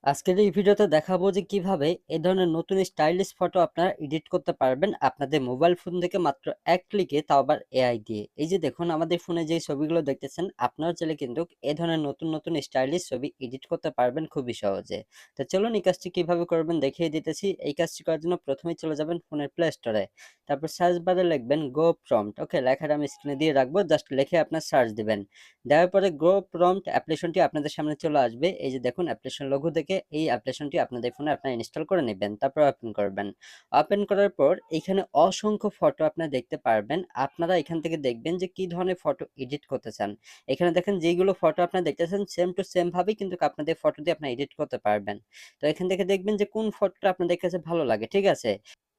আজকের এই ভিডিওতে দেখাবো যে কিভাবে এই ধরনের নতুন স্টাইলিশ ফটো আপনারা এডিট করতে পারবেন আপনাদের মোবাইল ফোন থেকে মাত্র এক ক্লিকে, তাও আবার এআই দিয়ে। এই যে দেখুন আমাদের ফোনে যে ছবিগুলো দেখতেছেন, আপনারা চাইলে কিন্তু এই ধরনের নতুন নতুন স্টাইলিশ ছবি এডিট করতে পারবেন খুবই সহজে। তো চলুন এই কাজটি কিভাবে করবেন দেখিয়ে দিতেছি। এই কাজটি করার জন্য প্রথমেই চলে যাবেন ফোনের প্লে স্টোরে, তারপর সার্চ বারে লিখবেন গো প্রম্পট। ওকে, লেখাটা আমি স্ক্রিনে দিয়ে রাখবো, জাস্ট লিখে আপনার সার্চ দিবেন। দেওয়ার পরে গো প্রম্পট অ্যাপ্লিকেশনটি আপনাদের সামনে চলে আসবে। এই যে দেখুন অ্যাপ্লিকেশন লোগো দেখে এই অ্যাপ্লিকেশনটি আপনাদের ফোনে আপনারা ইনস্টল করে নেবেন, তারপর ওপেন করবেন। ওপেন করার পর এখানে অসংখ্য ফটো আপনারা দেখতে পারবেন। আপনারা এখান থেকে দেখবেন যে কি ধরনের ফটো এডিট করতে চান। এখানে দেখেন যেগুলো ফটো আপনারা দেখতেছেন সেম টু সেম ভাবেই কিন্তু আপনাদের ফটো দিয়ে আপনারা এডিট করতে পারবেন। তো এখান থেকে দেখবেন যে কোন ফটোটা আপনাদের কাছে ভালো লাগে, ঠিক আছে?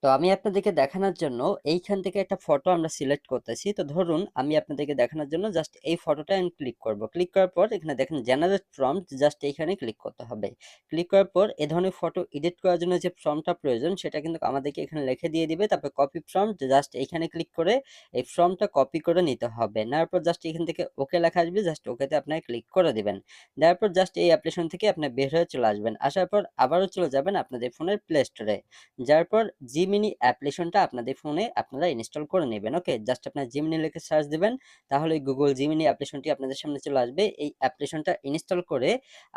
তো আমি আপনাদেরকে দেখানোর জন্য এইখান থেকে একটা ফটো আমরা সিলেক্ট করতেছি। তো ধরুন আমি আপনাদেরকে দেখানোর জন্য জাস্ট এই ফটোটা আমি ক্লিক করব। ক্লিক করার পর এখানে দেখেন জেনারেট প্রম্পট, জাস্ট এইখানে ক্লিক করতে হবে। ক্লিক করার পর এ ধরনের ফটো এডিট করার জন্য যে প্রম্পটটা প্রয়োজন সেটা কিন্তু আমাদেরকে এখানে লিখে দিয়ে দিবে। তারপর কপি প্রম্পট, জাস্ট এইখানে ক্লিক করে এই প্রম্পটটা কপি করে নিতে হবে। নেওয়ার পর জাস্ট এখান থেকে ওকে লেখা আসবে, জাস্ট ওকেতে আপনারা ক্লিক করে দিবেন। দেওয়ার পর জাস্ট এই অ্যাপ্লিকেশন থেকে আপনি বের হয়ে চলে আসবেন। আসার পর আবারও চলে যাবেন আপনাদের ফোনের প্লে স্টোরে। যার পর জিমিনি অ্যাপ্লিকেশনটা আপনাদের ফোনে আপনারা ইনস্টল করে নেবেন। ওকে, জাস্ট আপনার জিমিনি লিখে সার্চ দিবেন, তাহলে গুগল জিমিনি অ্যাপ্লিকেশনটি আপনাদের সামনে চলে আসবে। এই অ্যাপ্লিকেশনটা ইনস্টল করে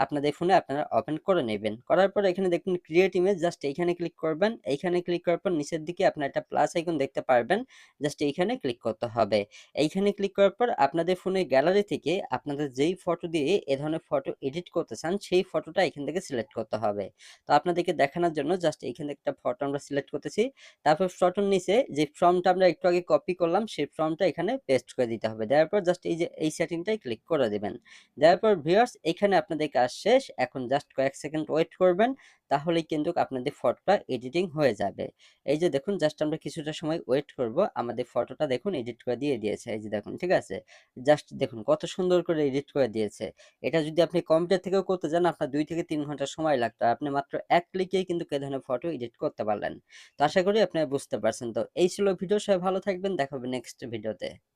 আপনাদের ফোনে আপনারা ওপেন করে নেবেন। করার পর এখানে দেখুন ক্রিয়েট ইমেজ, জাস্ট এইখানে ক্লিক করবেন। এইখানে ক্লিক করার পর নিচের দিকে আপনার একটা প্লাস আইকন দেখতে পারবেন, জাস্ট এইখানে ক্লিক করতে হবে। এইখানে ক্লিক করার পর আপনাদের ফোনের গ্যালারি থেকে আপনাদের যেই ফটো দিয়ে এ ধরনের ফটো এডিট করতে চান সেই ফটোটা এখান থেকে সিলেক্ট করতে হবে। তো আপনাদেরকে দেখানোর জন্য জাস্ট এইখান থেকে একটা ফটো আমরা সিলেক্ট করতেছি। তারপর ফটোর নিচে যে ফর্মটা আমরা একটু আগে কপি করলাম সেই ফর্মটা এখানে পেস্ট করে দিতে হবে। দেওয়ার পর জাস্ট এই যে এই সেটিংটাই ক্লিক করে দিবেন। দেওয়ার পর ভিউয়ার্স এখানে আপনাদের কাজ শেষ। এখন জাস্ট কয়েক সেকেন্ড ওয়েট করবেন, তাহলেই কিন্তু আপনাদের ফটোটা এডিটিং হয়ে যাবে। এই যে দেখুন জাস্ট আমরা কিছুটা সময় ওয়েট করব, আমাদের ফটোটা দেখুন এডিট করে দিয়ে দিয়েছে। এই যে দেখুন, ঠিক আছে? জাস্ট দেখুন কত সুন্দর করে এডিট করে দিয়েছে। এটা যদি আপনি কম্পিউটার থেকেও করতে যান আপনার 2 থেকে 3 ঘন্টা সময় লাগতো। আপনি মাত্র এক ক্লিকেই কিন্তু এ ধরনের ফটো এডিট করতে পারলেন। তো আশা করি আপনারা বুঝতে পারছেন। তো এই ছিল ভিডিও, সবাই ভালো থাকবেন, দেখা হবে নেক্সট ভিডিওতে।